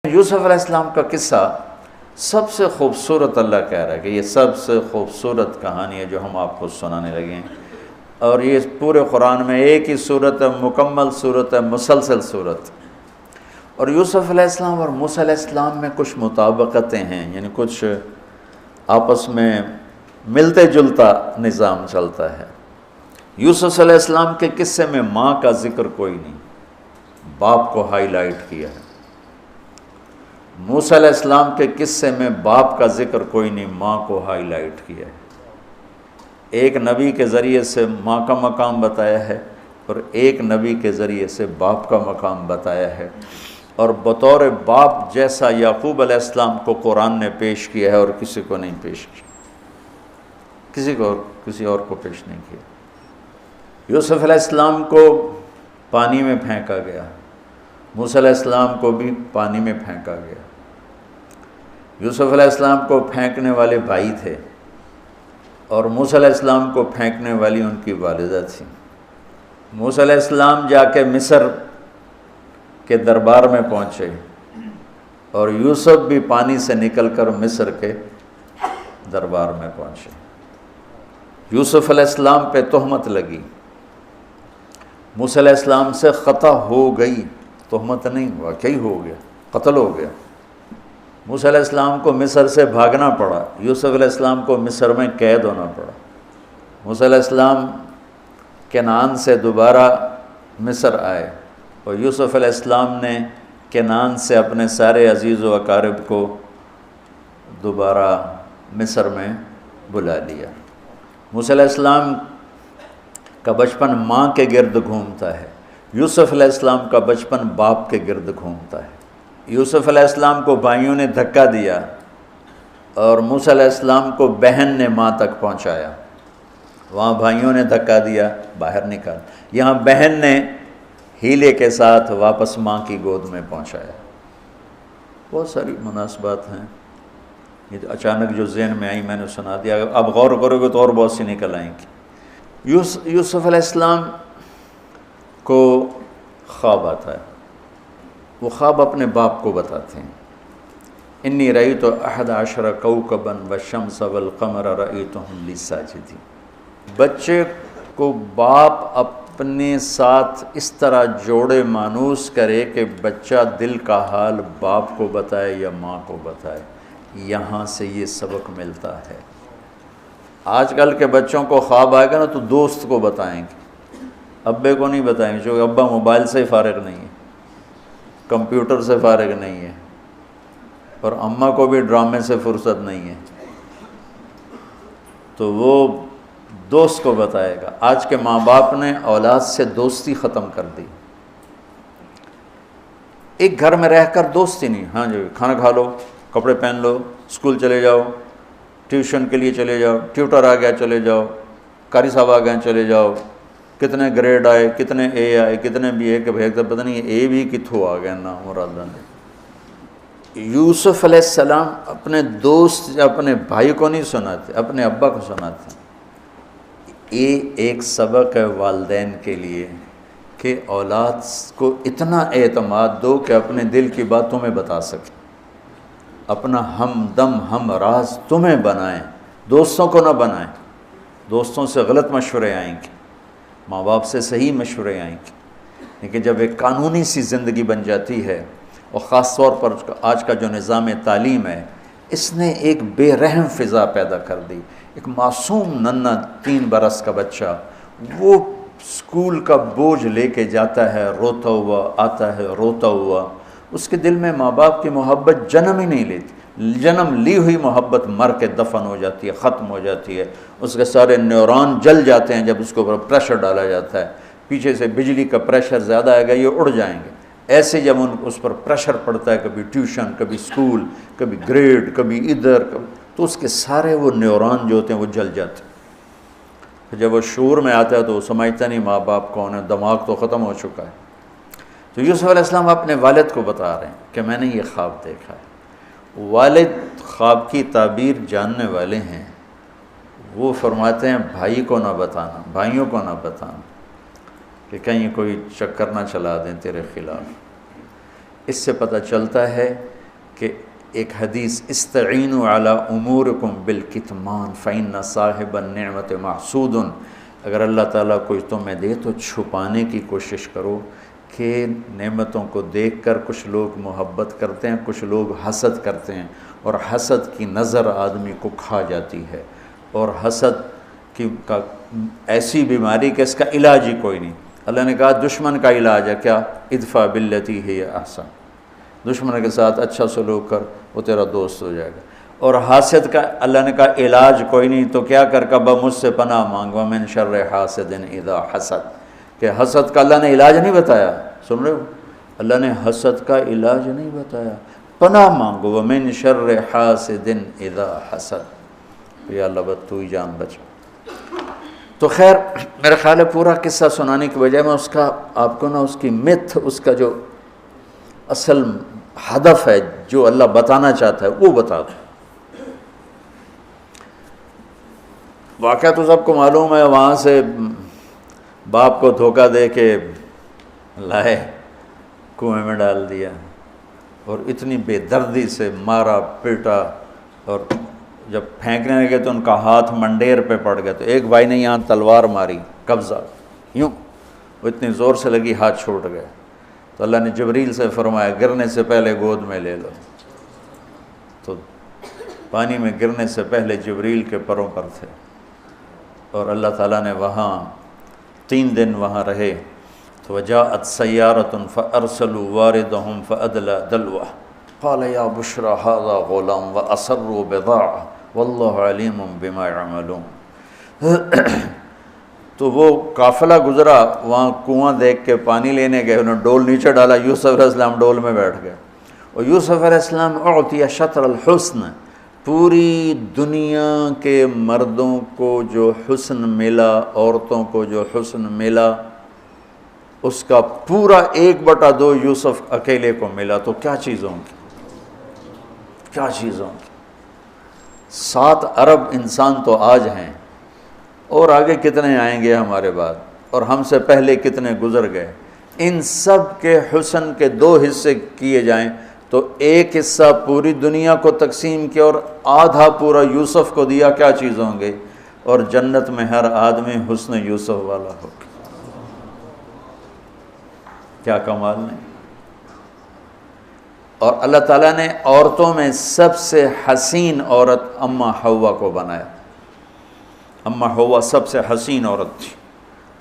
یوسف علیہ السلام کا قصہ سب سے خوبصورت، اللہ کہہ رہا ہے کہ یہ سب سے خوبصورت کہانی ہے جو ہم آپ کو سنانے لگے ہیں، اور یہ پورے قرآن میں ایک ہی صورت ہے، مکمل صورت ہے، مسلسل صورت۔ اور یوسف علیہ السلام اور موسیٰ علیہ السلام میں کچھ مطابقتیں ہیں، یعنی کچھ آپس میں ملتے جلتا نظام چلتا ہے۔ یوسف علیہ السلام کے قصے میں ماں کا ذکر کوئی نہیں، باپ کو ہائی لائٹ کیا ہے۔ موسیٰ علیہ السلام کے قصے میں باپ کا ذکر کوئی نہیں، ماں کو ہائی لائٹ کیا ہے۔ ایک نبی کے ذریعے سے ماں کا مقام بتایا ہے اور ایک نبی کے ذریعے سے باپ کا مقام بتایا ہے، اور بطور باپ جیسا یعقوب علیہ السلام کو قرآن نے پیش کیا ہے اور کسی کو نہیں پیش کیا، کسی اور کو پیش نہیں کیا۔ یوسف علیہ السلام کو پانی میں پھینکا گیا، موسیٰ علیہ السلام کو بھی پانی میں پھینکا گیا۔ یوسف علیہ السلام کو پھینکنے والے بھائی تھے اور موسیٰ علیہ السلام کو پھینکنے والی ان کی والدہ تھی۔ موسیٰ علیہ السلام جا کے مصر کے دربار میں پہنچے اور یوسف بھی پانی سے نکل کر مصر کے دربار میں پہنچے۔ یوسف علیہ السلام پہ تہمت لگی، موسیٰ علیہ السلام سے خطا ہو گئی، تہمت نہیں، واقعی ہو گیا، قتل ہو گیا۔ موسیٰ علیہ السلام کو مصر سے بھاگنا پڑا، یوسف علیہ السلام کو مصر میں قید ہونا پڑا۔ موسیٰ علیہ السلام کنعان سے دوبارہ مصر آئے اور یوسف علیہ السلام نے کنعان سے اپنے سارے عزیز و اقارب کو دوبارہ مصر میں بلا لیا۔ موسیٰ علیہ السلام کا بچپن ماں کے گرد گھومتا ہے، یوسف علیہ السلام کا بچپن باپ کے گرد گھومتا ہے۔ یوسف علیہ السلام کو بھائیوں نے دھکا دیا اور موسیٰ علیہ السلام کو بہن نے ماں تک پہنچایا۔ وہاں بھائیوں نے دھکا دیا، باہر نکال، یہاں بہن نے ہیلے کے ساتھ واپس ماں کی گود میں پہنچایا۔ بہت ساری مناسبات ہیں، یہ اچانک جو ذہن میں آئی میں نے سنا دیا، اب غور کرو گے تو اور بہت سی نکل آئیں گی۔ یوسف علیہ السلام کو خواب آتا ہے، وہ خواب اپنے باپ کو بتاتے ہیں۔ انی رأیت 11 کوكبا والشمس والقمر رأیتهم لی ساجدین۔ بچے کو باپ اپنے ساتھ اس طرح جوڑے مانوس کرے کہ بچہ دل کا حال باپ کو بتائے یا ماں کو بتائے، یہاں سے یہ سبق ملتا ہے۔ آج کل کے بچوں کو خواب آئے گا نا تو دوست کو بتائیں گے، ابے کو نہیں بتائیں گے، جو ابا موبائل سے فارغ نہیں ہے، کمپیوٹر سے فارغ نہیں ہے، اور اماں کو بھی ڈرامے سے فرصت نہیں ہے، تو وہ دوست کو بتائے گا۔ آج کے ماں باپ نے اولاد سے دوستی ختم کر دی، ایک گھر میں رہ کر دوستی نہیں، ہاں جی کھانا کھا لو، کپڑے پہن لو، اسکول چلے جاؤ، ٹیوشن کے لیے چلے جاؤ، ٹیوٹر آ گیا چلے جاؤ، قاری صاحب آ گئے چلے جاؤ، کتنے گریڈ آئے، کتنے اے آئے، کتنے بی اے کے بھیج تو پتہ نہیں اے بھی کتھوں آ گیا نا مراد نے۔ یوسف علیہ السلام اپنے دوست اپنے بھائی کو نہیں سناتے، اپنے ابا کو سناتے۔ یہ ایک سبق ہے والدین کے لیے کہ اولاد کو اتنا اعتماد دو کہ اپنے دل کی بات تمہیں بتا سکے، اپنا ہمدم ہم راز تمہیں بنائیں، دوستوں کو نہ بنائیں۔ دوستوں سے غلط مشورے آئیں گے، ماں باپ سے صحیح مشورے آئیں گے، لیکن جب ایک قانونی سی زندگی بن جاتی ہے، اور خاص طور پر آج کا جو نظام تعلیم ہے، اس نے ایک بے رحم فضا پیدا کر دی۔ ایک معصوم ننھا 3 برس کا بچہ وہ اسکول کا بوجھ لے کے جاتا ہے روتا ہوا، آتا ہے روتا ہوا، اس کے دل میں ماں باپ کی محبت جنم ہی نہیں لیتی، جنم لی ہوئی محبت مر کے دفن ہو جاتی ہے، ختم ہو جاتی ہے، اس کے سارے نیورون جل جاتے ہیں جب اس کے اوپر پریشر ڈالا جاتا ہے، پیچھے سے بجلی کا پریشر زیادہ آئے گا یہ اڑ جائیں گے۔ ایسے جب اس پر پریشر پڑتا ہے، کبھی ٹیوشن، کبھی اسکول، کبھی گریڈ، کبھی ادھر، تو اس کے سارے وہ نیورون جو ہوتے ہیں وہ جل جاتے ہیں۔ جب وہ شعور میں آتا ہے تو وہ سمجھتا نہیں ماں باپ کون ہے، دماغ تو ختم ہو چکا ہے۔ تو یوسف علیہ السلام اپنے والد کو بتا رہے ہیں کہ میں نے یہ خواب دیکھا ہے۔ والد خواب کی تعبیر جاننے والے ہیں، وہ فرماتے ہیں بھائی کو نہ بتانا، بھائیوں کو نہ بتانا، کہ کہیں کوئی چکر نہ چلا دیں تیرے خلاف۔ اس سے پتہ چلتا ہے کہ ایک حدیث استعینوا علی امورکم بالکتمان فإن صاحب النعمت محسود، اگر اللہ تعالیٰ کوئی تمہیں دے تو چھپانے کی کوشش کرو، کہ نعمتوں کو دیکھ کر کچھ لوگ محبت کرتے ہیں، کچھ لوگ حسد کرتے ہیں، اور حسد کی نظر آدمی کو کھا جاتی ہے، اور حسد کا ایسی بیماری کہ اس کا علاج ہی کوئی نہیں۔ اللہ نے کہا دشمن کا علاج ہے کیا؟ ادفع باللتی ہی احسن، دشمن کے ساتھ اچھا سلوک کر، وہ تیرا دوست ہو جائے گا۔ اور حاسد کا اللہ نے کہا علاج کوئی نہیں، تو کیا کر کبا مجھ سے پناہ مانگ، ومن شر حاسد اذا حسد، کہ حسد کا اللہ نے علاج نہیں بتایا، سن رہے ہو؟ اللہ نے حسد کا علاج نہیں بتایا، پناہ مانگو، ومن شر حاسد اذا حسد، یا اللہ بس تو ہی جان بچا۔ تو خیر میرا خیال ہے پورا قصہ سنانے کی بجائے میں اس کا آپ کو نا اس کی متھ، اس کا جو اصل ہدف ہے جو اللہ بتانا چاہتا ہے وہ بتا دوں۔ واقعہ تو سب کو معلوم ہے، وہاں سے باپ کو دھوکہ دے کے لائے، کنویں میں ڈال دیا، اور اتنی بے دردی سے مارا پیٹا، اور جب پھینکنے لگے تو ان کا ہاتھ منڈیر پہ پڑ گیا، تو ایک بھائی نے یہاں تلوار ماری قبضہ یوں، وہ اتنی زور سے لگی ہاتھ چھوٹ گئے، تو اللہ نے جبریل سے فرمایا گرنے سے پہلے گود میں لے لو، تو پانی میں گرنے سے پہلے جبریل کے پروں پر تھے، اور اللہ تعالیٰ نے وہاں 3 دن وہاں رہے، تو وجاءت سیارۃ فارسلوا واردہم فادلی دلوہ قال یا بشری ھذا غلام واسروا بضاعہ واللہ علیم بما یعملون۔ تو وہ قافلہ گزرا، وہاں کنواں دیکھ کے پانی لینے گئے، انہوں نے ڈول نیچے ڈالا، یوسف علیہ السلام ڈول میں بیٹھ گئے، اور یوسف علیہ السلام اعطی شطر الحسن، پوری دنیا کے مردوں کو جو حسن ملا، عورتوں کو جو حسن ملا، اس کا پورا 1/2 یوسف اکیلے کو ملا، تو کیا چیزوں کی، کیا چیزوں کی۔ 7 ارب انسان تو آج ہیں، اور آگے کتنے آئیں گے ہمارے بعد، اور ہم سے پہلے کتنے گزر گئے، ان سب کے حسن کے 2 حصے کیے جائیں تو 1 حصہ پوری دنیا کو تقسیم کیا اور آدھا پورا یوسف کو دیا، کیا چیز ہوں گے، اور جنت میں ہر آدمی حسن یوسف والا ہو، کیا کمال نہیں۔ اور اللہ تعالیٰ نے عورتوں میں سب سے حسین عورت اماں حوا کو بنایا، اماں حوا سب سے حسین عورت تھی،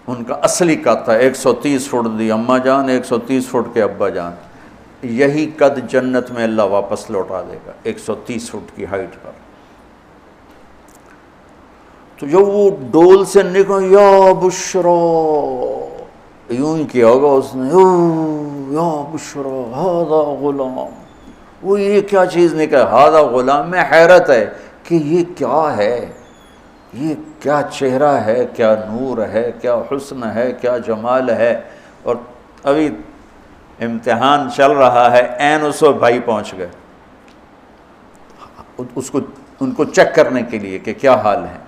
ان کا اصلی قد تھا 130 فٹ دی اماں جان، 130 فٹ کے ابا جان، یہی قد جنت میں اللہ واپس لوٹا دے گا 130 فٹ کی ہائٹ پر۔ تو جو وہ ڈول سے نکل یا بشرا، یوں ہی کیا ہوگا اس نے، یا بشرا ھذا غلام، وہ یہ کیا چیز نکل، ھذا غلام، میں حیرت ہے کہ یہ کیا ہے، یہ کیا چہرہ ہے، کیا نور ہے، کیا حسن ہے، کیا جمال ہے۔ اور ابھی امتحان چل رہا ہے، عین اس وقت بھائی پہنچ گئے ان کو چیک کرنے کے لیے کہ کیا حال ہے۔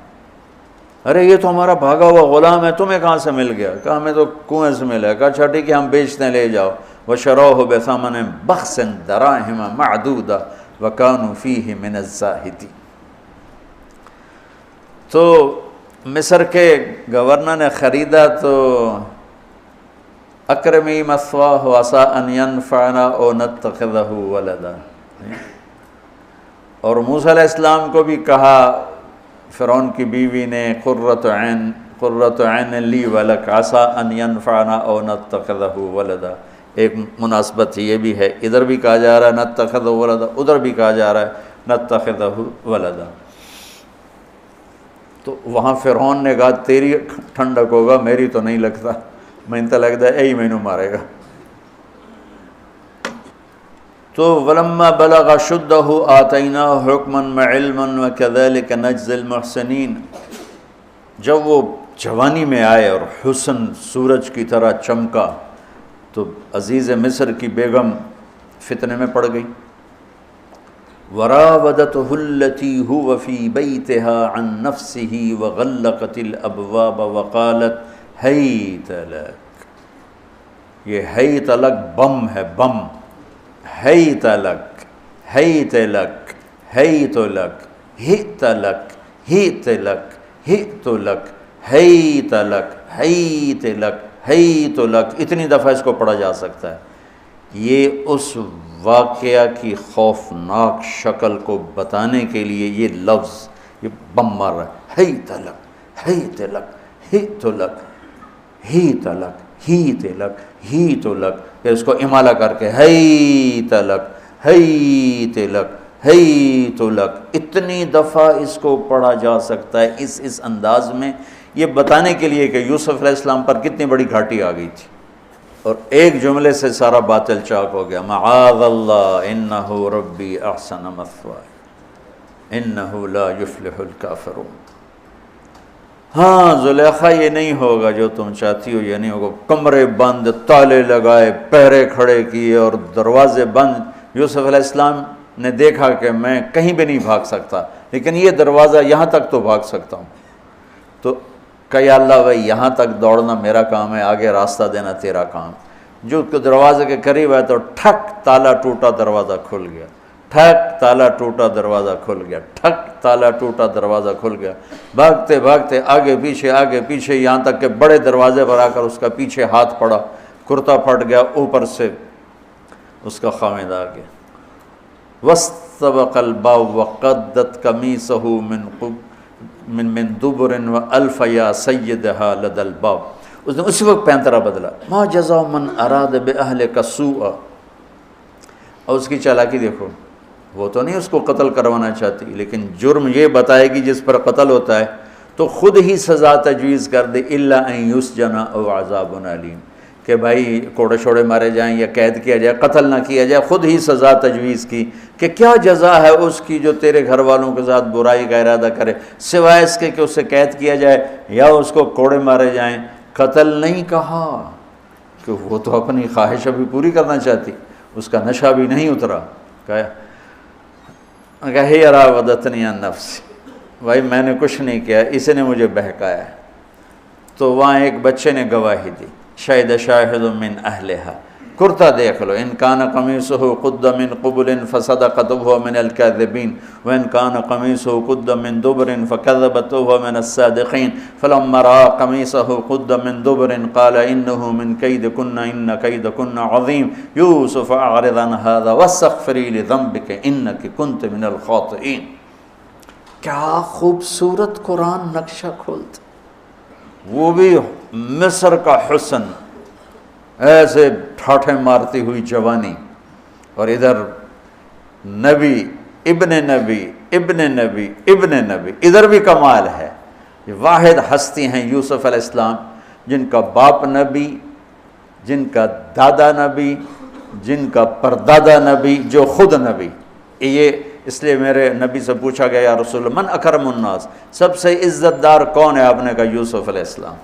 ارے یہ تو ہمارا بھاگا ہوا غلام ہے، تمہیں کہاں سے مل گیا؟ کہا ہمیں تو کنویں سے ملا ہے۔ کہا اچھا ٹھیک ہے ہم بیچتے ہیں، لے جاؤ۔ وشروہ بثمن بخس دراہم معدودہ وکانوا فیہ من الزاہدین۔ تو مصر کے گورنر نے خریدا تو اکرمی مثواہ وعسیٰ ان ینفعنا او نتخذہ ولدا، اور موسیٰ علیہ السلام کو بھی کہا فرعون کی بیوی نے قرۃ عین لی ولک عسیٰ ان ینفعنا او نتخذہ ولدا۔ ایک مناسبت یہ بھی ہے، ادھر بھی کہا جا رہا ہے نتخذہ ولدا، ادھر بھی کہا جا رہا ہے نتخذہ ولدا۔ تو وہاں فرعون نے کہا تیری ٹھنڈک ہوگا، میری تو نہیں لگتا، میں تو لگتا ہے یہی مینوں مارے گا۔ تو ولما بلغ شدہ آتیناہ حکما وعلما وکذلک نجزی المحسنین، جب وہ جوانی میں آئے اور حسن سورج کی طرح چمکا تو عزیز مصر کی بیگم فتنے میں پڑ گئی۔ وراودته التي هو في بيتها عن نفسه وغلقت الابواب وقالت هيت لك، یہ ہیت لک بم ہے، بم، ہیت لک، حیت لک حیت لک ہت لک ہت لک ہت لک حیت لک حیت لک حیت لک، اتنی دفعہ اس کو پڑھا جا سکتا ہے۔ یہ اس واقعہ کی خوفناک شکل کو بتانے کے لیے یہ لفظ، یہ بم مار رہا ہے، حیت لک حیت لک ہت لک ہیت لک ہیت لک ہیت لک، پھر اس کو امالہ کر کے حیت لک حیت لک حیت لک، اتنی دفعہ اس کو پڑھا جا سکتا ہے اس انداز میں، یہ بتانے کے لیے کہ یوسف علیہ السلام پر کتنی بڑی گھاٹی آ گئی تھی، اور ایک جملے سے سارا باطل چاک ہو گیا، معاذ اللہ انہ ربی احسن مثوایا انہ لا یفلح الکافرون۔ ہاں زلیخا یہ نہیں ہوگا جو تم چاہتی ہو، یہ نہیں ہوگا، کمرے بند، تالے لگائے، پہرے کھڑے کیے اور دروازے بند۔ یوسف علیہ السلام نے دیکھا کہ میں کہیں بھی نہیں بھاگ سکتا، لیکن یہ دروازہ یہاں تک تو بھاگ سکتا ہوں، تو کہ یا اللہ بھائی یہاں تک دوڑنا میرا کام ہے، آگے راستہ دینا تیرا کام۔ جو دروازے کے قریب ہے تو ٹھک تالا ٹوٹا دروازہ کھل گیا، ٹھک تالا ٹوٹا دروازہ کھل گیا، ٹھک تالا ٹوٹا دروازہ کھل گیا، بھاگتے بھاگتے آگے پیچھے یہاں تک کہ بڑے دروازے پر آ کر اس کا پیچھے ہاتھ پڑا، کرتا پھٹ گیا، اوپر سے اس کا خامد آ گیا۔ وَاسْتَبَقَ الْبَابُ وَقَدَّتْ قَمِيصَهُ من دبر وَأَلْفَ يَا سَيِّدَهَا لَدَى الْبَابِ، اس نے اسی وقت پینترا بدلا، مَا جَزَاءُ مَنْ أَرَادَ بِأَهْلِكَ سُوءًا، اور اس کی چالاکی دیکھو، وہ تو نہیں اس کو قتل کروانا چاہتی، لیکن جرم یہ بتائے گی جس پر قتل ہوتا ہے تو خود ہی سزا تجویز کر دے، إِلَّا أَن يُسْجَنَ أَوْ عَذَابٌ أَلِيمٌ، کہ بھائی کوڑے شوڑے مارے جائیں یا قید کیا جائے، قتل نہ کیا جائے، خود ہی سزا تجویز کی کہ کیا جزا ہے اس کی جو تیرے گھر والوں کے ساتھ برائی کا ارادہ کرے، سوائے اس کے کہ اسے قید کیا جائے یا اس کو کوڑے مارے جائیں۔ قتل نہیں کہا کہ وہ تو اپنی خواہش ابھی پوری کرنا چاہتی، اس کا نشہ بھی نہیں اترا، کہا ہی راودتنی عن نفسی، بھائی میں نے کچھ نہیں کیا، اس نے مجھے بہکایا ہے۔ تو وہاں ایک بچے نے گواہی دی، شاہد شاہد من اہلہا، کرتا دیکھ لو، ان کان قمیصہ قد من قبل فصدقت وهو من الكاذبین وان کان قمیصہ قد من دبر فکذبت وهو من الصادقین فلما رأى قمیصہ قد من دبر قال انه من کیدکن ان کیدکن عظیم یوسف اعرض عن هذا واستغفری لذنبک انک کنت من الخاطئین۔ کیا خوبصورت قرآن نقشہ کھولتا، وہ بھی مصر کا حسن، ایسے ٹھاٹھے مارتی ہوئی جوانی، اور ادھر نبی ابن نبی ابن نبی ابن نبی، ادھر بھی کمال ہے۔ یہ واحد ہستی ہیں یوسف علیہ السلام، جن کا باپ نبی، جن کا دادا نبی، جن کا پردادا نبی، جو خود نبی۔ یہ اس لیے میرے نبی سے پوچھا گیا یا رسول اللہ من اکرم الناس، سب سے عزت دار کون ہے؟ آپ نے کہا یوسف علیہ السلام،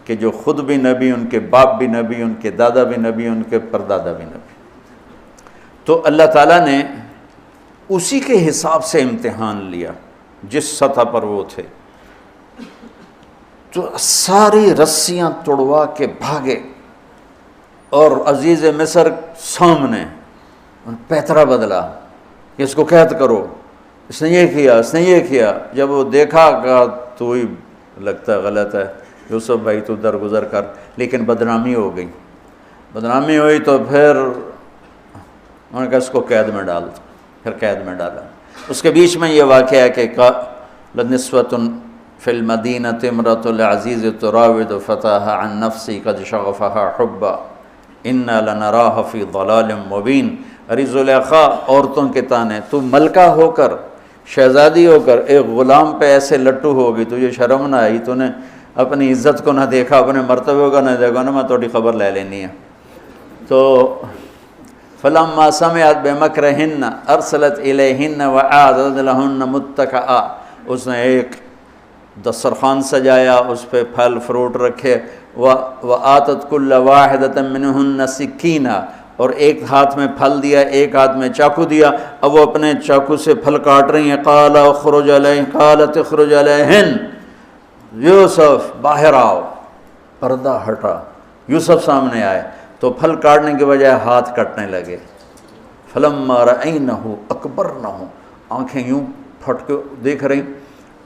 کہ جو خود بھی نبی، ان کے باپ بھی نبی، ان کے دادا بھی نبی، ان کے پردادا بھی نبی۔ تو اللہ تعالیٰ نے اسی کے حساب سے امتحان لیا جس سطح پر وہ تھے، تو ساری رسیاں توڑوا کے بھاگے، اور عزیز مصر سامنے پیترا بدلا کہ اس کو قید کرو، اس نے یہ کیا، اس نے یہ کیا۔ جب وہ دیکھا کہ تو ہی لگتا ہے غلط ہے، یوسف بھائی تو درگزر کر، لیکن بدنامی ہو گئی، بدنامی ہوئی تو پھر انہوں نے کہا اس کو قید میں ڈال دو، پھر قید میں ڈالا۔ اس کے بیچ میں یہ واقعہ ہے کہ لنسوة فی المدینۃ امرأۃ العزیز تراود فتاها عن نفسی قد شغفها حبا انا لنراها فی ضلال مبین۔ ارے زلیخا عورتوں کے تانے، تو ملکہ ہو کر، شہزادی ہو کر ایک غلام پہ ایسے لٹو ہوگی، تجھے شرم نہ آئی؟ تو نے اپنی عزت کو نہ دیکھا، اپنے مرتبے کو نہ دیکھا، نا میں تھوڑی خبر لے لینی ہے۔ تو فلما سمعت بمکرہن ارسلت الیہن وأعدت لہن متکئا، اس نے ایک دسترخوان سجایا، اس پہ پھل فروٹ رکھے، وآتت کل واحدۃ منہن سکینہ، اور ایک ہاتھ میں پھل دیا، ایک ہاتھ میں چاقو دیا، اب وہ اپنے چاقو سے پھل کاٹ رہی ہیں۔ قال اخرج علیہن، قالت اخرج علیہن، یوسف باہر آؤ، پردہ ہٹا، یوسف سامنے آئے، تو پھل کاٹنے کے بجائے ہاتھ کٹنے لگے۔ فلما رأینہ اکبرنہ، آنکھیں یوں پھٹ کے دیکھ رہی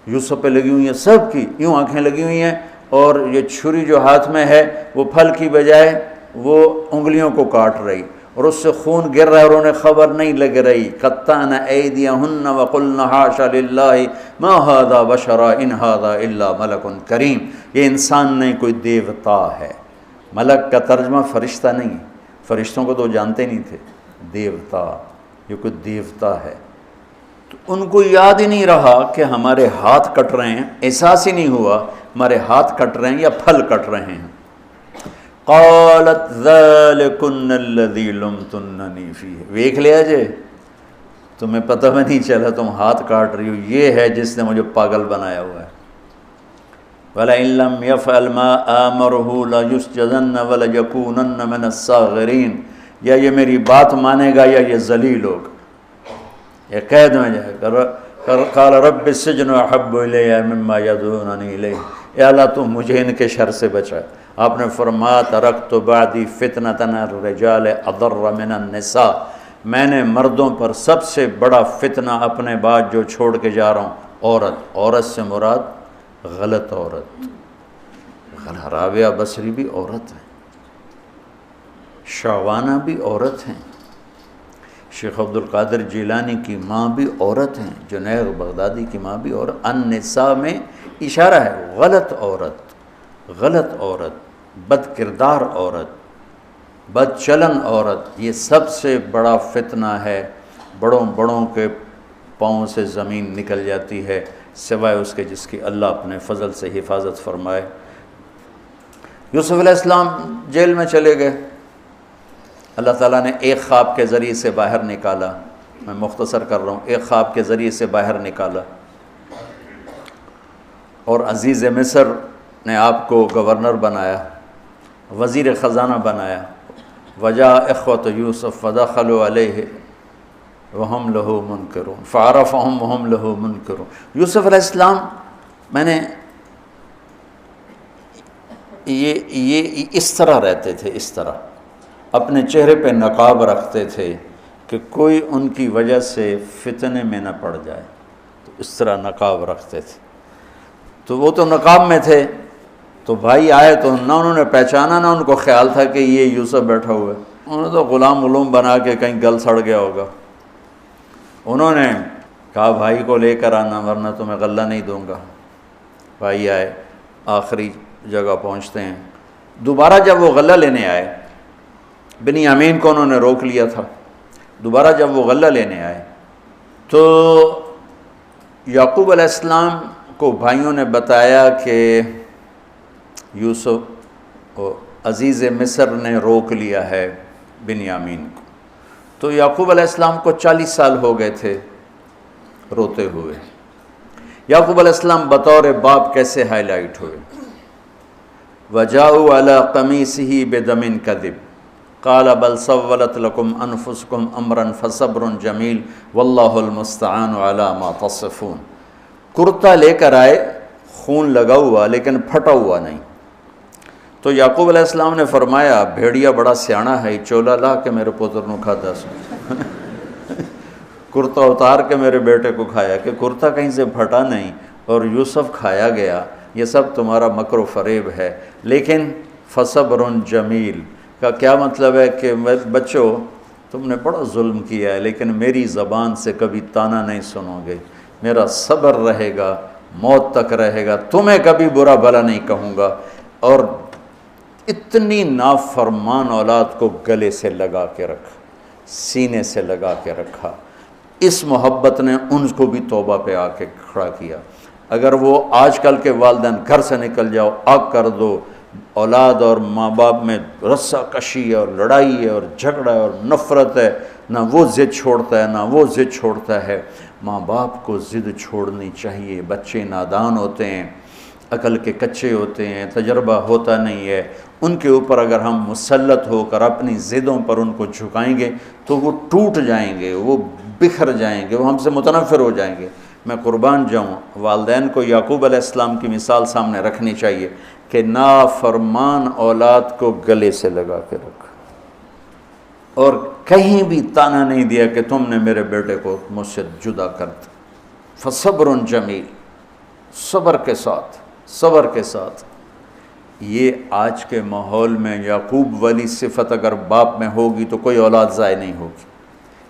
یوسف پہ لگی ہوئی ہیں، سب کی یوں آنکھیں لگی ہوئی ہیں، اور یہ چھری جو ہاتھ میں ہے وہ پھل کی بجائے وہ انگلیوں کو کاٹ رہی، اور اس سے خون گر رہا ہے اور انہیں خبر نہیں لگ رہی۔ قطعن ایدیہن وقلن حاشا للہ ما ھذا بشرا ان ھذا الا ملک کریم، یہ انسان نہیں، کوئی دیوتا ہے۔ ملک کا ترجمہ فرشتہ نہیں، فرشتوں کو تو جانتے نہیں تھے، دیوتا، یہ کوئی دیوتا ہے۔ تو ان کو یاد ہی نہیں رہا کہ ہمارے ہاتھ کٹ رہے ہیں، احساس ہی نہیں ہوا ہمارے ہاتھ کٹ رہے ہیں یا پھل کٹ رہے ہیں۔ قالت ذالکن الذی لمتننی فیہ، ویکھ لیا جے، تمہیں پتہ بھی نہیں چلا تم ہاتھ کاٹ رہی ہو، یہ ہے جس نے مجھے پاگل بنایا ہوا ہے۔ وَلَئِن لَّمْ يَفْعَلْ مَا آمَرُهُ لَيُسْجَنَنَّ وَلَيَكُونَنَّ مِنَ الصَّاغِرِينَ، یا یہ میری بات مانے گا یا یہ ذلیل ہوگا، یہ قید میں جائے گا۔ قال رب السجن احب الی مما یدعوننی الیہ، اے اللہ تو مجھے ان کے شر سے بچا۔ آپ نے فرمایا ترکت بعدی فتنۃ الرجال اضر من النساء، میں نے مردوں پر سب سے بڑا فتنہ اپنے بعد جو چھوڑ کے جا رہا ہوں عورت۔ عورت سے مراد غلط عورت، رابعہ بصری بھی عورت ہے، شعوانہ بھی عورت ہیں، شیخ عبد القادر جیلانی کی ماں بھی عورت ہیں، جنید بغدادی کی ماں بھی عورت۔ النساء میں اشارہ ہے غلط عورت، غلط عورت، بد کردار عورت، بد چلن عورت، یہ سب سے بڑا فتنہ ہے۔ بڑوں بڑوں کے پاؤں سے زمین نکل جاتی ہے سوائے اس کے جس کی اللہ اپنے فضل سے حفاظت فرمائے۔ یوسف علیہ السلام جیل میں چلے گئے، اللہ تعالیٰ نے ایک خواب کے ذریعے سے باہر نکالا، میں مختصر کر رہا ہوں، ایک خواب کے ذریعے سے باہر نکالا، اور عزیز مصر نے آپ کو گورنر بنایا، وزیر خزانہ بنایا۔ وجاء اخوۃ یوسف فدخلوا علیہ وہم لہ منکرون فعرفہم وہم لہ منکرون۔ یوسف علیہ السلام، میں نے یہ اس طرح رہتے تھے، اس طرح اپنے چہرے پہ نقاب رکھتے تھے کہ کوئی ان کی وجہ سے فتنے میں نہ پڑ جائے، تو اس طرح نقاب رکھتے تھے۔ تو وہ تو نقاب میں تھے، تو بھائی آئے تو نہ انہوں نے پہچانا، نہ ان کو خیال تھا کہ یہ یوسف بیٹھا ہوا ہے، انہوں نے تو غلام علوم بنا کے کہیں گل سڑ گیا ہوگا۔ انہوں نے کہا بھائی کو لے کر آنا ورنہ تمہیں غلہ نہیں دوں گا۔ بھائی آئے، آخری جگہ پہنچتے ہیں۔ دوبارہ جب وہ غلہ لینے آئے، بنیامین کو انہوں نے روک لیا تھا، دوبارہ جب وہ غلہ لینے آئے تو یعقوب علیہ السلام کو بھائیوں نے بتایا کہ یوسف عزیز مصر نے روک لیا ہے بنیامین کو۔ تو یعقوب علیہ السلام کو 40 سال ہو گئے تھے روتے ہوئے۔ یعقوب علیہ السلام بطور باپ کیسے ہائی لائٹ ہوئے؟ وَجَاءُوا عَلَىٰ قَمِيصِهِ بِدَمٍ كَذِبٍ قَالَ بَلْ سَوَّلَتْ لَكُمْ أَنفُسُكُمْ أَمْرًا فَصَبْرٌ جَمِيلٌ وَاللَّهُ الْمُسْتَعَانُ عَلَىٰ مَا تَصِفُونَ۔ کرتا لے کر آئے، خون لگا ہوا لیکن پھٹا ہوا نہیں۔ تو یعقوب علیہ السلام نے فرمایا بھیڑیا بڑا سیانا ہے، چولا لا کے میرے پوتر نو کھاتا سو کرتا اتار کے میرے بیٹے کو کھایا، کہ کرتا کہیں سے پھٹا نہیں اور یوسف کھایا گیا، یہ سب تمہارا مکر و فریب ہے۔ لیکن فصبر جمیل کا کیا مطلب ہے کہ بچوں تم نے بڑا ظلم کیا ہے لیکن میری زبان سے کبھی تانا نہیں سنو گے، میرا صبر رہے گا، موت تک رہے گا، تمہیں کبھی برا بھلا نہیں کہوں گا۔ اور اتنی نافرمان اولاد کو گلے سے لگا کے رکھا، سینے سے لگا کے رکھا۔ اس محبت نے ان کو بھی توبہ پہ آ کے کھڑا کیا۔ اگر وہ آج کل کے والدین گھر سے نکل جاؤ، آگ کر دو، اولاد اور ماں باپ میں رسہ کشی ہے اور لڑائی ہے اور جھگڑا ہے اور نفرت ہے، نہ وہ ضد چھوڑتا ہے نہ وہ ضد چھوڑتا ہے۔ ماں باپ کو ضد چھوڑنی چاہیے، بچے نادان ہوتے ہیں، عقل کے کچے ہوتے ہیں، تجربہ ہوتا نہیں ہے، ان کے اوپر اگر ہم مسلط ہو کر اپنی ضدوں پر ان کو جھکائیں گے تو وہ ٹوٹ جائیں گے، وہ بکھر جائیں گے، وہ ہم سے متنفر ہو جائیں گے۔ میں قربان جاؤں، والدین کو یعقوب علیہ السلام کی مثال سامنے رکھنی چاہیے کہ نافرمان اولاد کو گلے سے لگا کے رکھا اور کہیں بھی تانا نہیں دیا کہ تم نے میرے بیٹے کو مجھ سے جدا کر دیا۔ فصبر جمیل، صبر کے ساتھ۔ یہ آج کے ماحول میں یعقوب والی صفت اگر باپ میں ہوگی تو کوئی اولاد ضائع نہیں ہوگی،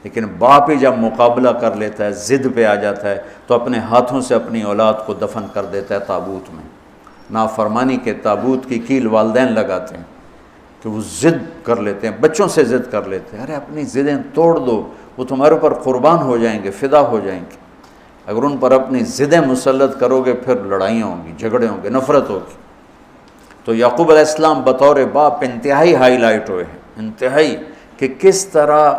لیکن باپ ہی جب مقابلہ کر لیتا ہے، ضد پہ آ جاتا ہے، تو اپنے ہاتھوں سے اپنی اولاد کو دفن کر دیتا ہے تابوت میں۔ نافرمانی کے تابوت کی کیل والدین لگاتے ہیں کہ وہ ضد کر لیتے ہیں، بچوں سے ضد کر لیتے ہیں، ارے اپنی ضدیں توڑ دو، وہ تمہارے اوپر قربان ہو جائیں گے، فدا ہو جائیں گے۔ اگر ان پر اپنی ضدیں مسلط کرو گے پھر لڑائیاں ہوں گی، جھگڑے ہوں گے، نفرت ہوگی۔ تو یعقوب علیہ السلام بطور باپ انتہائی ہائی لائٹ ہوئے ہیں، انتہائی، کہ کس طرح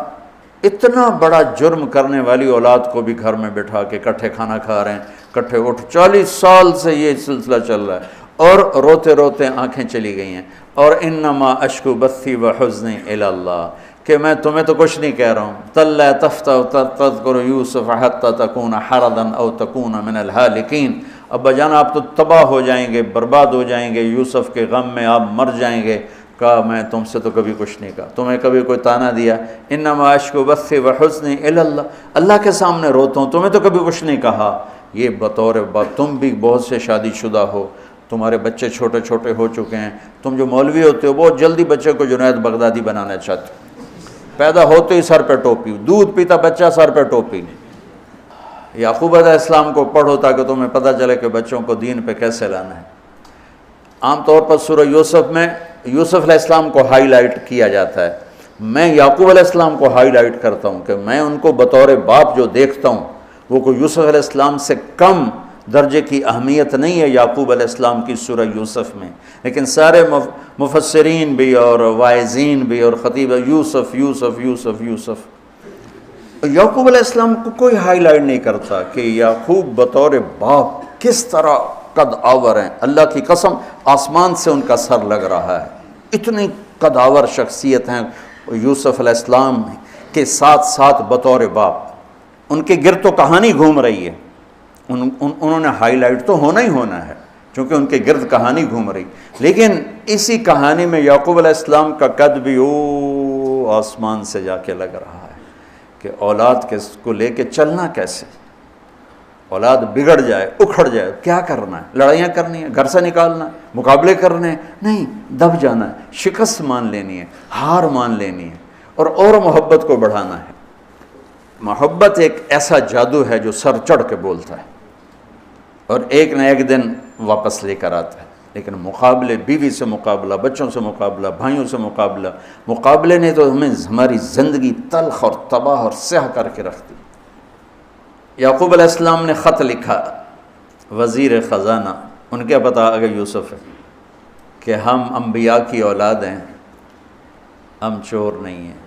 اتنا بڑا جرم کرنے والی اولاد کو بھی گھر میں بٹھا کے اکٹھے کھانا کھا رہے ہیں، اکٹھے 40 سال سے یہ سلسلہ چل رہا ہے، اور روتے روتے آنکھیں چلی گئی ہیں، اور انما اشکو بثی وحزنی الی اللہ، کہ میں تمہیں تو کچھ نہیں کہہ رہا ہوں، تَلَّا تَفْتَحُ تَذْكُرُ يُوسُفَ حَتَّى تَكُونَ حَرَضًا أَوْ تَكُونَ مِنَ الْهَالِكِينَ۔ ابا جان آپ تو تباہ ہو جائیں گے، برباد ہو جائیں گے، یوسف کے غم میں آپ مر جائیں گے۔ کہا میں تم سے تو کبھی کچھ نہیں کہا، تمہیں کبھی کوئی تانا دیا؟ انما اشکو بثی وحزنی الی اللہ، اللہ کے سامنے روتا ہوں، تمہیں تو کبھی کچھ نہیں کہا۔ یہ بطور باپ، تم بھی بہت سے شادی شدہ ہو، تمہارے بچے چھوٹے چھوٹے ہو چکے ہیں، تم جو مولوی ہوتے ہو بہت جلدی بچے کو جنید بغدادی بنانا چاہتے ہو، پیدا ہوتے ہی سر پہ ٹوپی، دودھ پیتا بچہ سر پہ ٹوپی۔ یعقوب علیہ السلام کو پڑھو تاکہ تمہیں پتہ چلے کہ بچوں کو دین پہ کیسے لانا ہے۔ عام طور پر سورہ یوسف میں یوسف علیہ السلام کو ہائی لائٹ کیا جاتا ہے، میں یعقوب علیہ السلام کو ہائی لائٹ کرتا ہوں کہ میں ان کو بطور باپ جو دیکھتا ہوں وہ کوئی یوسف علیہ السلام سے کم درجے کی اہمیت نہیں ہے یعقوب علیہ السلام کی سورہ یوسف میں، لیکن سارے مفسرین بھی اور واعظین بھی اور خطیب یوسف یوسف یوسف یوسف، یعقوب علیہ السلام کو کوئی ہائی لائٹ نہیں کرتا کہ یعقوب بطور باپ کس طرح قد آور ہیں۔ اللہ کی قسم آسمان سے ان کا سر لگ رہا ہے، اتنی قد آور شخصیت ہیں یوسف علیہ السلام کے ساتھ ساتھ بطور باپ۔ ان کے گرد تو کہانی گھوم رہی ہے، انہوں نے ہائی لائٹ تو ہونا ہی ہونا ہے چونکہ ان کے گرد کہانی گھوم رہی، لیکن اسی کہانی میں یعقوب علیہ السلام کا قد بھی آسمان سے جا کے لگ رہا ہے کہ اولاد کو لے کے چلنا کیسے، اولاد بگڑ جائے اکھڑ جائے کیا کرنا ہے، لڑائیاں کرنی ہے، گھر سے نکالنا ہے، مقابلے کرنے ہیں، نہیں، دب جانا ہے، شکست مان لینی ہے، ہار مان لینی ہے، اور محبت کو بڑھانا ہے۔ محبت ایک ایسا جادو ہے جو سر چڑھ کے بولتا ہے اور ایک نہ ایک دن واپس لے کر آتا ہے، لیکن مقابلے، بیوی سے مقابلہ، بچوں سے مقابلہ، بھائیوں سے مقابلہ، مقابلے نے تو ہمیں ہماری زندگی تلخ اور تباہ اور سیاہ کر کے رکھ دی۔ یعقوب علیہ السلام نے خط لکھا وزیر خزانہ، ان کے پتہ اگر یوسف ہے، کہ ہم انبیاء کی اولاد ہیں، ہم چور نہیں ہیں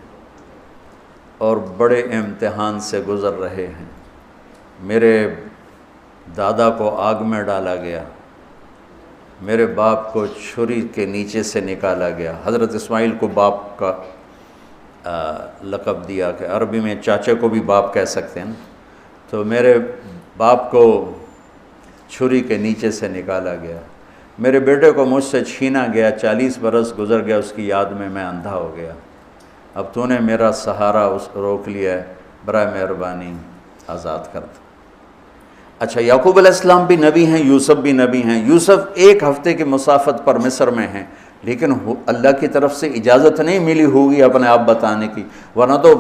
اور بڑے امتحان سے گزر رہے ہیں۔ میرے دادا کو آگ میں ڈالا گیا، میرے باپ کو چھری کے نیچے سے نکالا گیا۔ حضرت اسماعیل کو باپ کا لقب دیا کہ عربی میں چاچے کو بھی باپ کہہ سکتے ہیں نا، تو میرے باپ کو چھری کے نیچے سے نکالا گیا، میرے بیٹے کو مجھ سے چھینا گیا، 40 برس گزر گیا، اس کی یاد میں میں اندھا ہو گیا، اب تو نے میرا سہارا روک لیا ہے، برائے مہربانی آزاد کر دو۔ اچھا، یعقوب علیہ السلام بھی نبی ہیں، یوسف بھی نبی ہیں۔ یوسف 1 ہفتے کی مسافت پر مصر میں ہیں، لیکن اللہ کی طرف سے اجازت نہیں ملی ہوگی اپنے آپ بتانے کی، ورنہ تو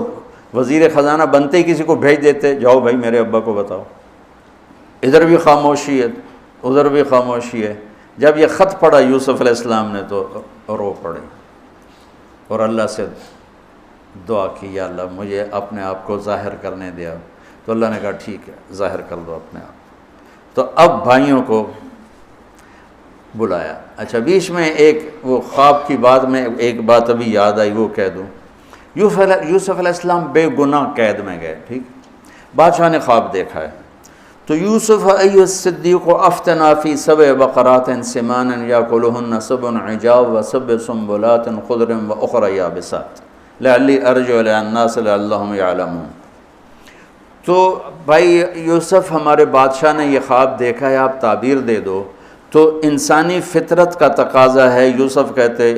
وزیر خزانہ بنتے ہی کسی کو بھیج دیتے، جاؤ بھائی میرے ابا کو بتاؤ۔ ادھر بھی خاموشی ہے، ادھر بھی خاموشی ہے۔ جب یہ خط پڑھا یوسف علیہ السلام نے تو رو پڑے اور اللہ سے دعا کی، یا اللہ مجھے اپنے آپ کو ظاہر کرنے دیا۔ تو اللہ نے کہا ٹھیک ہے، ظاہر کر دو اپنے آپ۔ تو اب بھائیوں کو بلایا۔ اچھا، بیچ میں ایک وہ خواب کی بات میں ایک بات ابھی یاد آئی، وہ کہہ دوں۔ یوسف علیہ السلام بے گناہ قید میں گئے، ٹھیک، بادشاہ نے خواب دیکھا ہے، تو یوسف ایھا الصدیق افتنا فی 7 بقرات سمان یاکلہن 7 عجاف و7 سنبلات خضر واخری یابسات لعلی ارجع الی الناس لعلہم یعلمون۔ تو بھائی یوسف، ہمارے بادشاہ نے یہ خواب دیکھا ہے، آپ تعبیر دے دو۔ تو انسانی فطرت کا تقاضا ہے، یوسف کہتے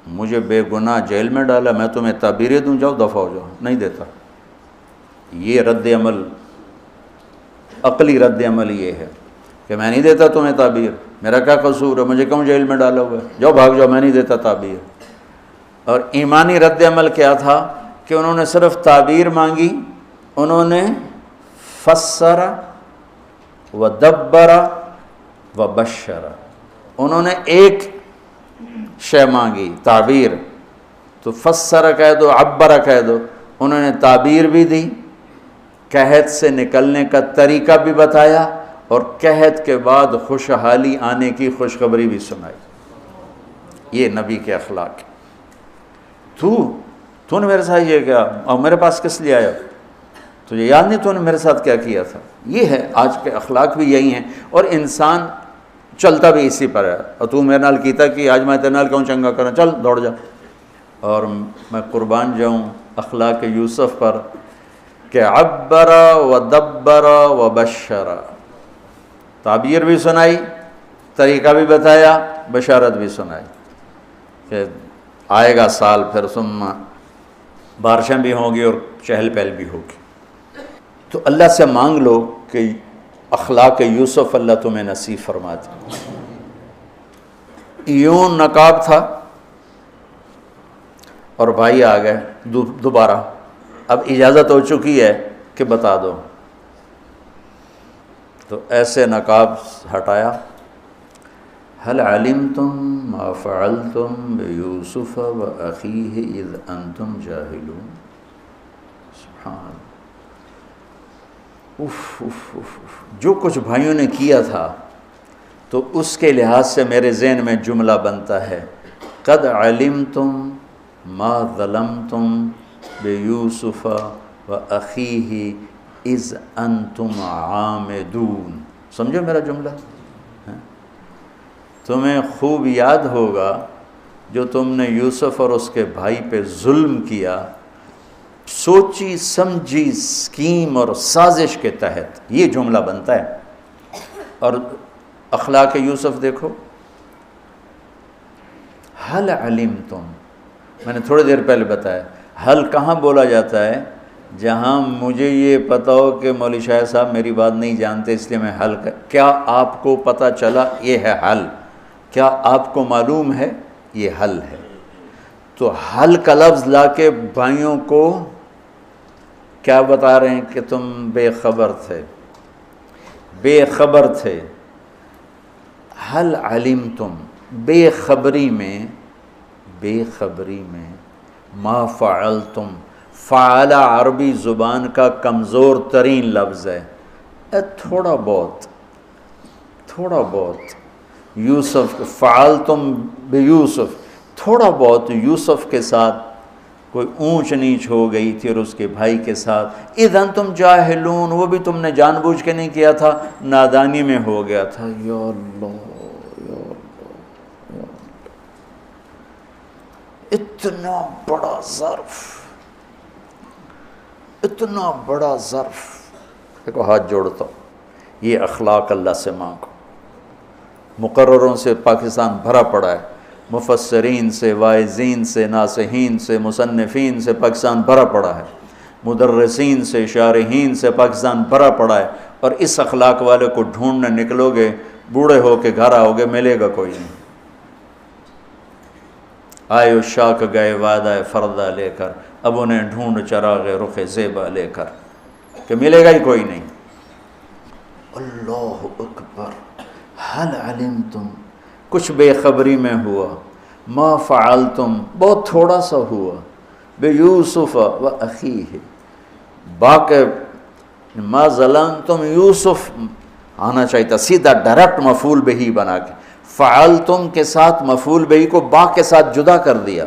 مجھے بے گناہ جیل میں ڈالا، میں تمہیں تعبیریں دوں، جاؤ دفع ہو جاؤ، نہیں دیتا۔ یہ رد عمل، عقلی رد عمل یہ ہے کہ میں نہیں دیتا تمہیں تعبیر، میرا کیا قصور ہے، مجھے کیوں جیل میں ڈالا ہوا ہے، جاؤ بھاگ جاؤ، میں نہیں دیتا تعبیر۔ اور ایمانی رد عمل کیا تھا کہ انہوں نے صرف تعبیر مانگی، انہوں نے فسر و دبر و بشر، انہوں نے ایک شے مانگی تعبیر، تو فسر کہہ دو، عبر کہہ دو، انہوں نے تعبیر بھی دی، قحط سے نکلنے کا طریقہ بھی بتایا، اور قحط کے بعد خوشحالی آنے کی خوشخبری بھی سنائی۔ یہ نبی کے اخلاق ہے۔ تو نے میرے ساتھ یہ کیا، اور میرے پاس کس لیے آیا، تجھے یاد نہیں تو نے میرے ساتھ کیا کیا تھا؟ یہ ہے آج کے اخلاق بھی یہی ہیں، اور انسان چلتا بھی اسی پر ہے۔ اور تو میرے نال کیتا کہ آج میں تیرے نال کیوں چنگا کرنا، چل دوڑ جا۔ اور میں قربان جاؤں اخلاق یوسف پر کہ عبر و دبر و بشر، تعبیر بھی سنائی، طریقہ بھی بتایا، بشارت بھی سنائی کہ آئے گا سال، پھر ثم بارشیں بھی ہوں گی اور چہل پہل بھی ہوگی۔ تو اللہ سے مانگ لو کہ اخلاق یوسف اللہ تمہیں نصیب فرما دے۔ یوں نقاب تھا اور بھائی آ گئے دوبارہ، اب اجازت ہو چکی ہے کہ بتا دو، تو ایسے نقاب ہٹایا، هل علمتم ما فعلتم بيوسف وأخيه إذ أنتم جاهلون۔ سبحان اللہ، جو کچھ بھائیوں نے کیا تھا تو اس کے لحاظ سے میرے ذہن میں جملہ بنتا ہے، قد علمتم ما ظلمتم بیوسف وأخیہ اذ انتم عامدون۔ سمجھو میرا جملہ؟ تمہیں خوب یاد ہوگا جو تم نے یوسف اور اس کے بھائی پہ ظلم کیا، سوچی سمجھی اسکیم اور سازش کے تحت، یہ جملہ بنتا ہے۔ اور اخلاق یوسف دیکھو، حل علمتم، میں نے تھوڑی دیر پہلے بتایا، حل کہاں بولا جاتا ہے؟ جہاں مجھے یہ پتہ ہو کہ مولوی شاہ صاحب میری بات نہیں جانتے اس لیے میں حل کیا آپ کو پتہ چلا، یہ ہے حل، کیا آپ کو معلوم ہے، یہ حل ہے۔ تو حل کا لفظ لا کے بھائیوں کو کیا بتا رہے ہیں کہ تم بے خبر تھے، بے خبر تھے۔ حل علمتم، بے خبری میں ما فعلتم، فعل عربی زبان کا کمزور ترین لفظ ہے، تھوڑا بہت یوسف، فعلتم بیوسف، تھوڑا بہت یوسف کے ساتھ کوئی اونچ نیچ ہو گئی تھی اور اس کے بھائی کے ساتھ، اذ انتم جاہلون، وہ بھی تم نے جان بوجھ کے نہیں کیا تھا، نادانی میں ہو گیا تھا۔ یا اللہ، یا اللہ، یا اللہ، اتنا بڑا ظرف، اتنا بڑا ظرف، دیکھو ہاتھ جوڑتا ہوں، یہ اخلاق اللہ سے مانگو۔ مقرروں سے پاکستان بھرا پڑا ہے، مفسرین سے، واعظین سے، ناصحین سے، مصنفین سے پاکستان بھرا پڑا ہے، مدرسین سے، شارحین سے پاکستان بھرا پڑا ہے، اور اس اخلاق والے کو ڈھونڈنے نکلو گے، بوڑھے ہو کے گھر آؤ گے، ملے گا کوئی نہیں۔ آئے اشاق گئے وعدہ فردہ لے کر، اب انہیں ڈھونڈ چراغ رخ زیبا لے کر، کہ ملے گا ہی کوئی نہیں۔ اللہ اکبر، حل علمتم، کچھ بے خبری میں ہوا، ما فعلتم، بہت تھوڑا سا ہوا، بیوسف و اخیہ، باقی ما ظلمتم، یوسف آنا چاہیے تھا سیدھا ڈائریکٹ مفعول بہی بنا کے، فعلتم کے ساتھ مفعول بہی کو با کے ساتھ جدا کر دیا،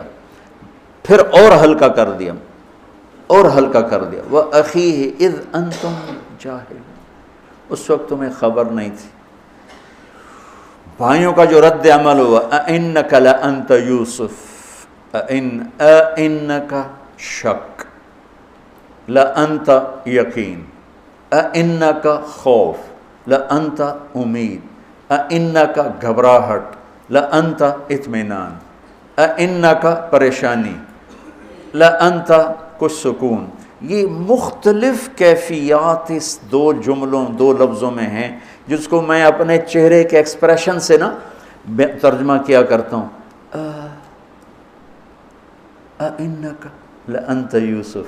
پھر اور ہلکا کر دیا، وَأَخِيهِ اِذْ أَنْتُمْ جَاهِلُونَ، اس وقت تمہیں خبر نہیں تھی۔ بھائیوں کا جو رد عمل ہوا، أَإِنَّكَ لَأَنْتَ يُوسُف، أَإِنَّكَ شک، لَأَنْتَ یقین، أَإِنَّكَ خوف، لَأَنْتَ امید، أَإِنَّكَ گھبراہٹ، لَأَنْتَ اطمینان۔ اِنَّکَ پریشانی، لَأَنْتَ کچھ سکون، یہ مختلف کیفیات اس دو جملوں دو لفظوں میں ہیں، جس کو میں اپنے چہرے کے ایکسپریشن سے نا ترجمہ کیا کرتا ہوں. اِنَّکَ لَأَنْتَ یوسف،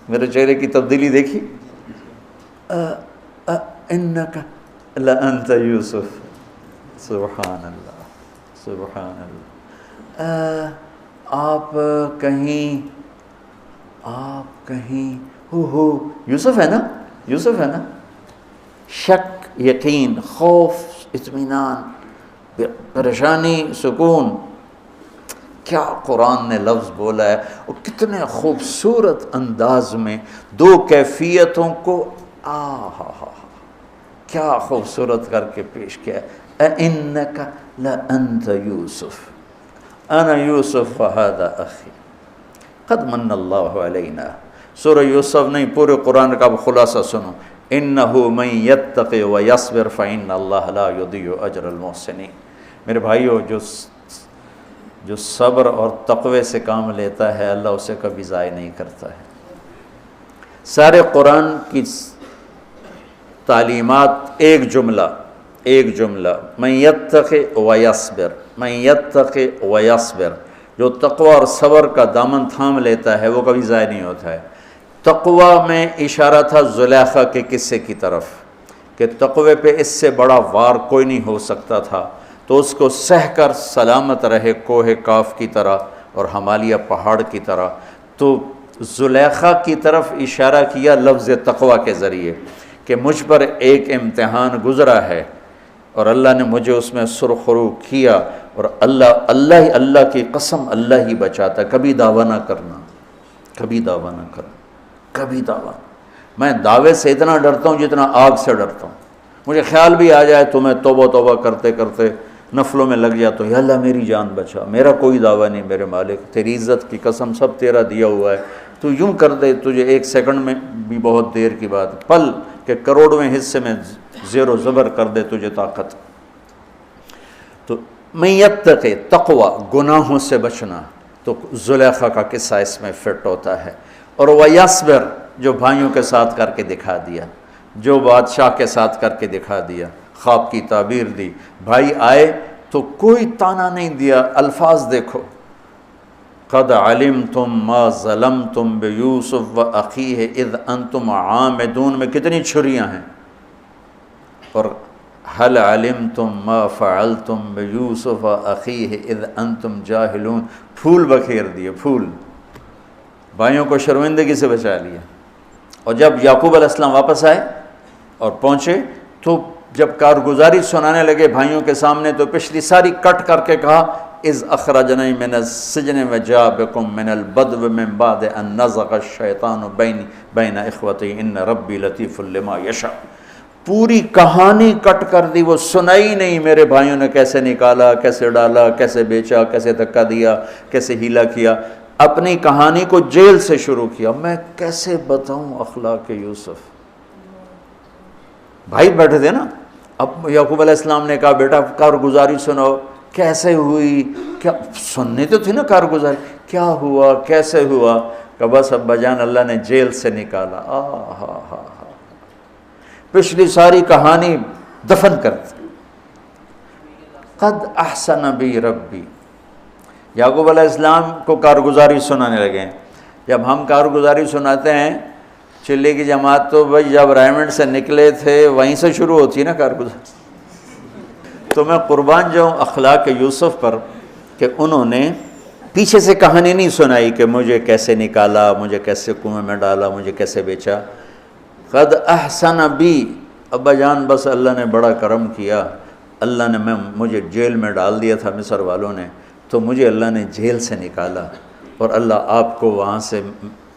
میرے چہرے کی تبدیلی دیکھی. اِنَّکَ لَأَنْتَ یوسف، سبحان اللہ سبحان اللہ. آپ کہیں ہو یوسف ہے نا، یوسف ہے نا. شک، یقین، خوف، اطمینان، پریشانی، سکون، کیا قرآن نے لفظ بولا ہے، اور کتنے خوبصورت انداز میں دو کیفیتوں کو کیا خوبصورت کر کے پیش کیا ہے. اِنَّکَ لَأَنْتَ یوسف اَنَا یوسف فَهَذَا أَخِي قَدْ مَنَّ اللَّهُ عَلَيْنَا. سورہ یوسف نہیں، پورے قرآن کا خلاصہ سنو. إِنَّهُ مَن يَتَّقِ وَيَصْبِرْ فَإِنَّ اللَّهَ لَا يُضِيعُ أَجْرَ الْمُحْسِنِينَ. میرے بھائیو، جو صبر اور تقوی سے کام لیتا ہے اللہ اسے کبھی ضائع نہیں کرتا ہے. سارے قرآن کی تعلیمات ایک جملہ من یتق ویصبر، من یتق ویصبر. جو تقوی اور صبر کا دامن تھام لیتا ہے وہ کبھی ضائع نہیں ہوتا ہے. تقوی میں اشارہ تھا زلیخا کے قصے کی طرف کہ تقوی پہ اس سے بڑا وار کوئی نہیں ہو سکتا تھا، تو اس کو سہ کر سلامت رہے کوہ کاف کی طرح اور ہمالیہ پہاڑ کی طرح. تو زلیخا کی طرف اشارہ کیا لفظ تقوی کے ذریعے کہ مجھ پر ایک امتحان گزرا ہے اور اللہ نے مجھے اس میں سرخرو کیا، اور اللہ کی قسم اللہ ہی بچاتا. کبھی دعویٰ نہ کرنا، کبھی دعویٰ نہ کرنا، کبھی دعویٰ. میں دعوے سے اتنا ڈرتا ہوں جتنا آگ سے ڈرتا ہوں. مجھے خیال بھی آ جائے تو میں توبہ کرتے کرتے نفلوں میں لگ جاتا ہوں، یا اللہ میری جان بچا، میرا کوئی دعویٰ نہیں میرے مالک، تیری عزت کی قسم سب تیرا دیا ہوا ہے، تو یوں کر دے. تجھے ایک سیکنڈ میں بھی بہت دیر کی بات، پل کہ کروڑویں حصے میں زیر و زبر کر دے تجھے طاقت. تو من یتق تقوی، گناہوں سے بچنا، تو زلیخا کا قصہ اس میں فٹ ہوتا ہے. اور ویصبر، جو بھائیوں کے ساتھ کر کے دکھا دیا، جو بادشاہ کے ساتھ کر کے دکھا دیا، خواب کی تعبیر دی. بھائی آئے تو کوئی تانا نہیں دیا، الفاظ دیکھو. قد علمتم ما ظلمتم بیوسف واخیہ اذ انتم عامدون میں کتنی چھریاں ہیں. اور هل علمتم ما فعلتم بیوسف واخیہ اذ انتم جاہلون، پھول بکھیر دیے، پھول. بھائیوں کو شرمندگی سے بچا لیا. اور جب یعقوب علیہ السلام واپس آئے اور پہنچے تو جب کارگزاری سنانے لگے بھائیوں کے سامنے تو پچھلی ساری کٹ کر کے کہا اذ اخرجنی من السجن وجاء بکم من البدو من بعد ان نزغ الشیطان بین اخوتی ان ربی لطیف لما یشاء. پوری کہانی کٹ کر دی، وہ سنائی نہیں میرے بھائیوں نے کیسے نکالا، کیسے ڈالا، کیسے بیچا، کیسے دھکا دیا، کیسے ہیلا کیا. اپنی کہانی کو جیل سے شروع کیا. میں کیسے بتاؤں اخلاق یوسف. بھائی بیٹھے تھے نا، اب یعقوب علیہ السلام نے کہا بیٹا کارگزاری سناؤ، کیسے ہوئی، کیا سننی تو تھی نا کارگزاری، کیا ہوا کیسے ہوا. کہ بس ابا جان اللہ نے جیل سے نکالا. پچھلی ساری کہانی دفن کر دی. قد احسن بی ربی. یعقوب علیہ السلام کو کارگزاری سنانے لگے. جب ہم کارگزاری سناتے ہیں چلے کی جماعت تو بھائی جب ریمنڈ سے نکلے تھے وہیں سے شروع ہوتی ہے نا کارگزاری. تو میں قربان جاؤں اخلاق یوسف پر کہ انہوں نے پیچھے سے کہانی نہیں سنائی کہ مجھے کیسے نکالا، مجھے کیسے کنویں میں ڈالا، مجھے کیسے بیچا. قد احسن بی، ابا جان بس اللہ نے بڑا کرم کیا، اللہ نے مجھے جیل میں ڈال دیا تھا مصر والوں نے، تو مجھے اللہ نے جیل سے نکالا اور اللہ آپ کو وہاں سے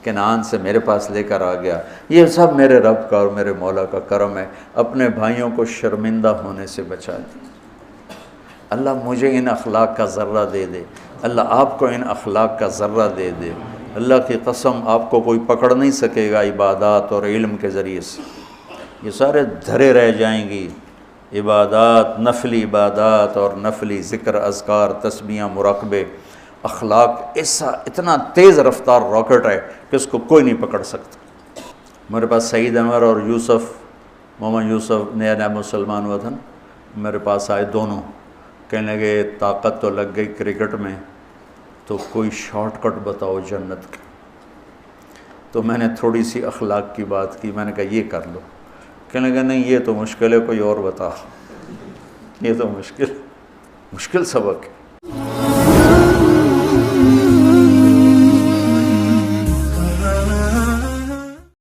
کنعان سے میرے پاس لے کر آ گیا. یہ سب میرے رب کا اور میرے مولا کا کرم ہے. اپنے بھائیوں کو شرمندہ ہونے سے بچا دی. اللہ مجھے ان اخلاق کا ذرہ دے دے، اللہ آپ کو ان اخلاق کا ذرہ دے دے. اللہ کی قسم آپ کو کوئی پکڑ نہیں سکے گا عبادات اور علم کے ذریعے سے. یہ سارے دھرے رہ جائیں گی، عبادات، نفلی عبادات اور نفلی ذکر، اذکار، تسبیحاں، مراقبے، اخلاق ایسا اتنا تیز رفتار راکٹ ہے کہ اس کو کوئی نہیں پکڑ سکتا۔ میرے پاس سعید انور اور یوسف، محمد یوسف نیا نیا مسلمان ہوا تھا نا، میرے پاس آئے دونوں، کہنے لگے طاقت تو لگ گئی کرکٹ میں، تو کوئی شارٹ کٹ بتاؤ جنت کا۔ تو میں نے تھوڑی سی اخلاق کی بات کی، میں نے کہا یہ کر لو، کہنے لگا نہیں یہ تو مشکل ہے، کوئی اور بتا، یہ تو مشکل سبق ہے۔